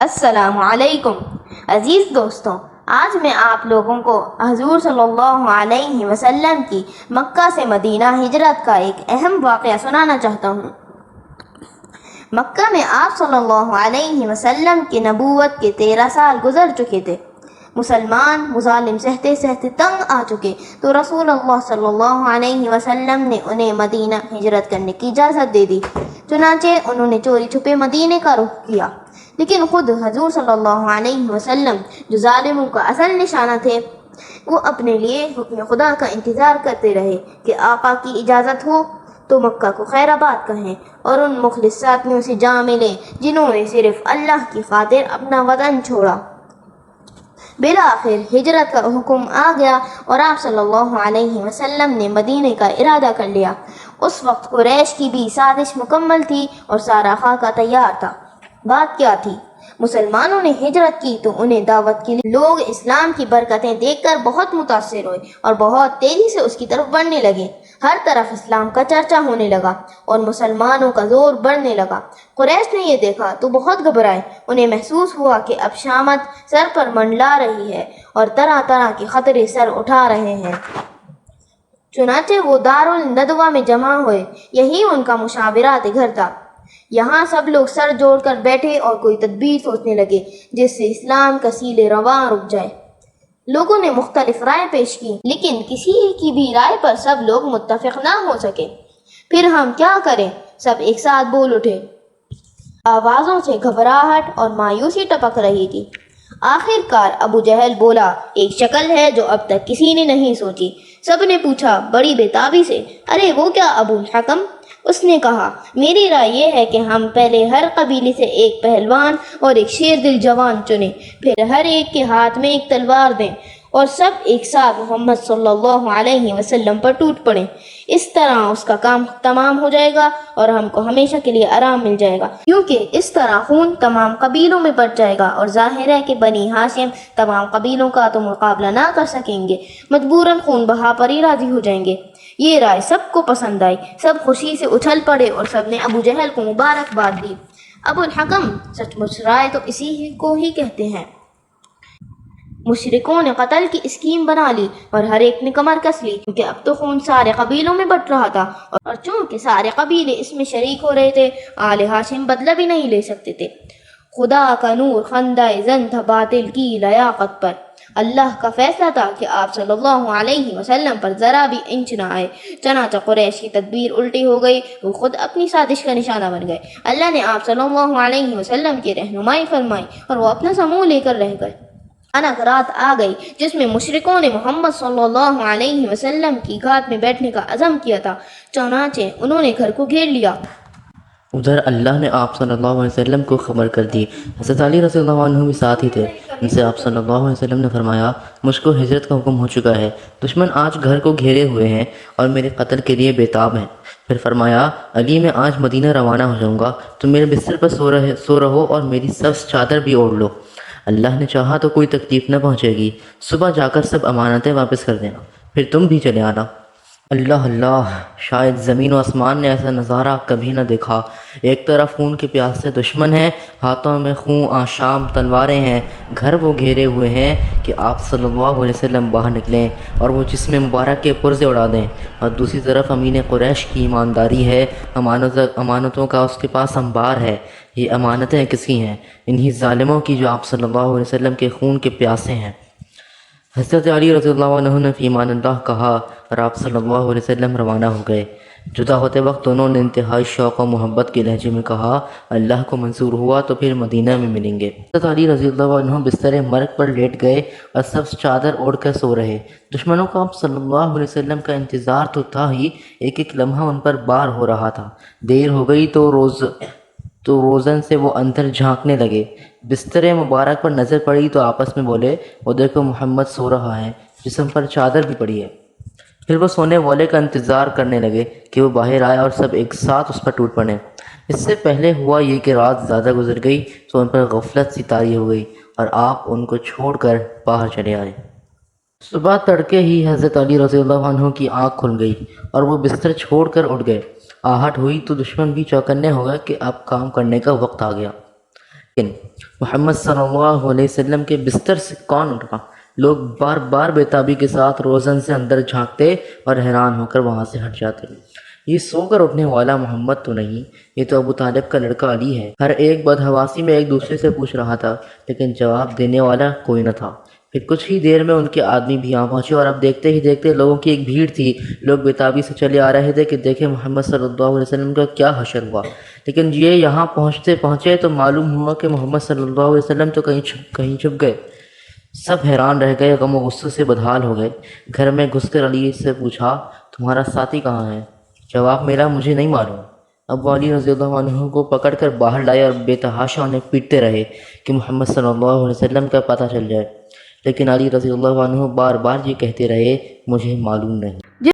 السلام علیکم عزیز دوستوں، آج میں آپ لوگوں کو حضور صلی اللہ علیہ وسلم کی مکہ سے مدینہ ہجرت کا ایک اہم واقعہ سنانا چاہتا ہوں۔ مکہ میں آپ صلی اللہ علیہ وسلم کی نبوت کے 13 سال گزر چکے تھے۔ مسلمان مظالم سہتے سہتے تنگ آ چکے تو رسول اللہ صلی اللہ علیہ وسلم نے انہیں مدینہ ہجرت کرنے کی اجازت دے دی۔ چنانچہ انہوں نے چوری چھپے مدینے کا رخ کیا، لیکن خود حضور صلی اللہ علیہ وسلم جو ظالموں کا اصل نشانہ تھے، وہ اپنے لیے حکم خدا کا انتظار کرتے رہے کہ آقا کی اجازت ہو تو مکہ کو خیر آباد کہیں اور ان مخلص ساتھیوں سے جا ملیں جنہوں نے صرف اللہ کی خاطر اپنا وطن چھوڑا۔ بالآخر ہجرت کا حکم آ گیا اور آپ صلی اللہ علیہ وسلم نے مدینے کا ارادہ کر لیا۔ اس وقت قریش کی بھی سازش مکمل تھی اور سارا خاکہ تیار تھا۔ بات کیا تھی؟ مسلمانوں نے ہجرت کی تو انہیں دعوت کے لیے لوگ اسلام کی برکتیں دیکھ کر بہت متاثر ہوئے اور بہت تیزی سے اس کی طرف بڑھنے لگے۔ ہر طرف اسلام کا چرچا ہونے لگا اور مسلمانوں کا زور بڑھنے لگا۔ قریش نے یہ دیکھا تو بہت گھبرائے۔ انہیں محسوس ہوا کہ اب شامت سر پر منڈلا رہی ہے اور طرح طرح کے خطرے سر اٹھا رہے ہیں۔ چنانچہ وہ دارالندوہ میں جمع ہوئے۔ یہی ان کا مشاورات گھر تھا۔ یہاں سب لوگ سر جوڑ کر بیٹھے اور کوئی تدبیر سوچنے لگے جس سے اسلام کا سیل رواں رک جائے۔ لوگوں نے مختلف رائے پیش کی، لیکن کسی کی بھی رائے پر سب لوگ متفق نہ ہو سکے۔ پھر ہم کیا کریں؟ سب ایک ساتھ بول اٹھے۔ آوازوں سے گھبراہٹ اور مایوسی ٹپک رہی تھی۔ آخر کار ابو جہل بولا، ایک شکل ہے جو اب تک کسی نے نہیں سوچی۔ سب نے پوچھا بڑی بےتابی سے، ارے وہ کیا ابو الحکم؟ اس نے کہا، میری رائے یہ ہے کہ ہم پہلے ہر قبیلے سے ایک پہلوان اور ایک شیر دل جوان چنیں، پھر ہر ایک کے ہاتھ میں ایک تلوار دیں اور سب ایک ساتھ محمد صلی اللہ علیہ وسلم پر ٹوٹ پڑیں۔ اس طرح اس کا کام تمام ہو جائے گا اور ہم کو ہمیشہ کے لیے آرام مل جائے گا، کیونکہ اس طرح خون تمام قبیلوں میں بٹ جائے گا اور ظاہر ہے کہ بنی ہاشم تمام قبیلوں کا تو مقابلہ نہ کر سکیں گے، مجبوراً خون بہا پر ہی راضی ہو جائیں گے۔ یہ رائے سب کو پسند آئی، سب خوشی سے اچھل پڑے اور سب نے ابو جہل کو مبارکباد دی۔ ابو الحکم، سچ مچ رائے تو اسی کو ہی کہتے ہیں۔ مشرکوں نے قتل کی اسکیم بنا لی اور ہر ایک نے کمر کس لی، کیونکہ اب تو خون سارے قبیلوں میں بٹ رہا تھا اور چونکہ سارے قبیلے اس میں شریک ہو رہے تھے، آل ہاشم بدلہ بھی نہیں لے سکتے تھے۔ خدا کا نور خندہ زن تھا باطل کی لیاقت پر۔ اللہ کا فیصلہ تھا کہ آپ صلی اللہ علیہ وسلم پر ذرا بھی انچ نہ آئے۔ چنانچہ قریش کی تدبیر الٹی ہو گئی، وہ خود اپنی سازش کا نشانہ بن گئے۔ اللہ نے آپ صلی اللہ علیہ وسلم کی رہنمائی فرمائی اور وہ اپنا سموں لے کر رہ گئے۔ اچانک رات آ گئی جس میں مشرکوں نے محمد صلی اللہ علیہ وسلم کی گھات میں بیٹھنے کا عزم کیا تھا۔ چنانچہ انہوں نے گھر کو گھیر لیا۔ ادھر اللہ نے آپ صلی اللہ علیہ وسلم کو خبر کر دی۔ حضرت علی رضی اللہ عنہ بھی ساتھ ہی تھے۔ ان سے آپ صلی اللہ علیہ وسلم نے فرمایا، مجھ کو ہجرت کا حکم ہو چکا ہے، دشمن آج گھر کو گھیرے ہوئے ہیں اور میرے قتل کے لیے بےتاب ہیں۔ پھر فرمایا، علی میں آج مدینہ روانہ ہو جاؤں گا، تم میرے بستر پر سو رہو اور میری سبز چادر بھی اوڑھ لو۔ اللہ نے چاہا تو کوئی تکلیف نہ پہنچے گی، صبح جا کر سب امانتیں واپس کر دینا، پھر تم بھی چلے آنا۔ اللہ اللہ، شاید زمین و آسمان نے ایسا نظارہ کبھی نہ دیکھا۔ ایک طرف خون کے پیاسے دشمن ہیں، ہاتھوں میں خون آشام تلواریں ہیں، گھر وہ گھیرے ہوئے ہیں کہ آپ صلی اللہ علیہ وسلم باہر نکلیں اور وہ جسم مبارک کے پرزے اڑا دیں، اور دوسری طرف امین قریش کی ایمانداری ہے، امانتوں کا اس کے پاس انبار ہے۔ یہ امانتیں کس کی ہیں؟ انہی ظالموں کی جو آپ صلی اللہ علیہ وسلم کے خون کے پیاسے ہیں۔ حضرت علی رضی اللہ عنہ نے فی امان اللہ کہا اور آپ صلی اللہ علیہ وسلم روانہ ہو گئے۔ جدا ہوتے وقت انہوں نے انتہائی شوق و محبت کے لہجے میں کہا، اللہ کو منظور ہوا تو پھر مدینہ میں ملیں گے۔ حضرت علی رضی اللہ عنہ بستر مرگ پر لیٹ گئے اور سبز چادر اوڑھ کر سو رہے۔ دشمنوں کو آپ صلی اللہ علیہ وسلم کا انتظار تو تھا ہی، ایک ایک لمحہ ان پر بار ہو رہا تھا۔ دیر ہو گئی تو روزن سے وہ اندر جھانکنے لگے۔ بستر مبارک پر نظر پڑی تو آپس میں بولے، وہ دیکھو محمد سو رہا ہے، جسم پر چادر بھی پڑی ہے۔ پھر وہ سونے والے کا انتظار کرنے لگے کہ وہ باہر آئے اور سب ایک ساتھ اس پر ٹوٹ پڑے۔ اس سے پہلے ہوا یہ کہ رات زیادہ گزر گئی تو ان پر غفلت سی طاری ہو گئی اور آپ ان کو چھوڑ کر باہر چلے آئے۔ صبح تڑکے ہی حضرت علی رضی اللہ عنہ کی آنکھ کھل گئی اور وہ بستر چھوڑ کر اٹھ گئے۔ آہٹ ہوئی تو دشمن بھی چوکنے ہو گئے کہ اب کام کرنے کا وقت آ گیا۔ لیکن محمد صلی اللہ علیہ وسلم کے بستر سے کون اٹھا؟ لوگ بار بار بےتابی کے ساتھ روزن سے اندر جھانکتے اور حیران ہو کر وہاں سے ہٹ جاتے۔ یہ سو کر اٹھنے والا محمد تو نہیں، یہ تو ابو طالب کا لڑکا علی ہے۔ ہر ایک بدحواسی میں ایک دوسرے سے پوچھ رہا تھا، لیکن جواب دینے والا کوئی نہ تھا۔ پھر کچھ ہی دیر میں ان کے آدمی بھی آ پہنچے اور اب دیکھتے ہی دیکھتے لوگوں کی ایک بھیڑ تھی۔ لوگ بےتابی سے چلے آ رہے تھے کہ دیکھیں محمد صلی اللہ علیہ وسلم کا کیا حشر ہوا، لیکن یہ یہاں پہنچے تو معلوم ہوا کہ محمد صلی اللہ علیہ وسلم تو کہیں چھپ گئے۔ سب حیران رہ گئے، غم و غصے سے بدحال ہو گئے۔ گھر میں گھس کر علی سے پوچھا، تمہارا ساتھی کہاں ہے؟ جواب ملا، مجھے نہیں معلوم۔ ابو علی رضی اللہ عنہ کو پکڑ کر باہر لائے اور بے تحاشا انہیں پیٹتے رہے کہ محمد صلی اللہ علیہ وسلم کا پتہ چل جائے، لیکن علی رضی اللہ عنہ بار بار یہ کہتے رہے، مجھے معلوم نہیں۔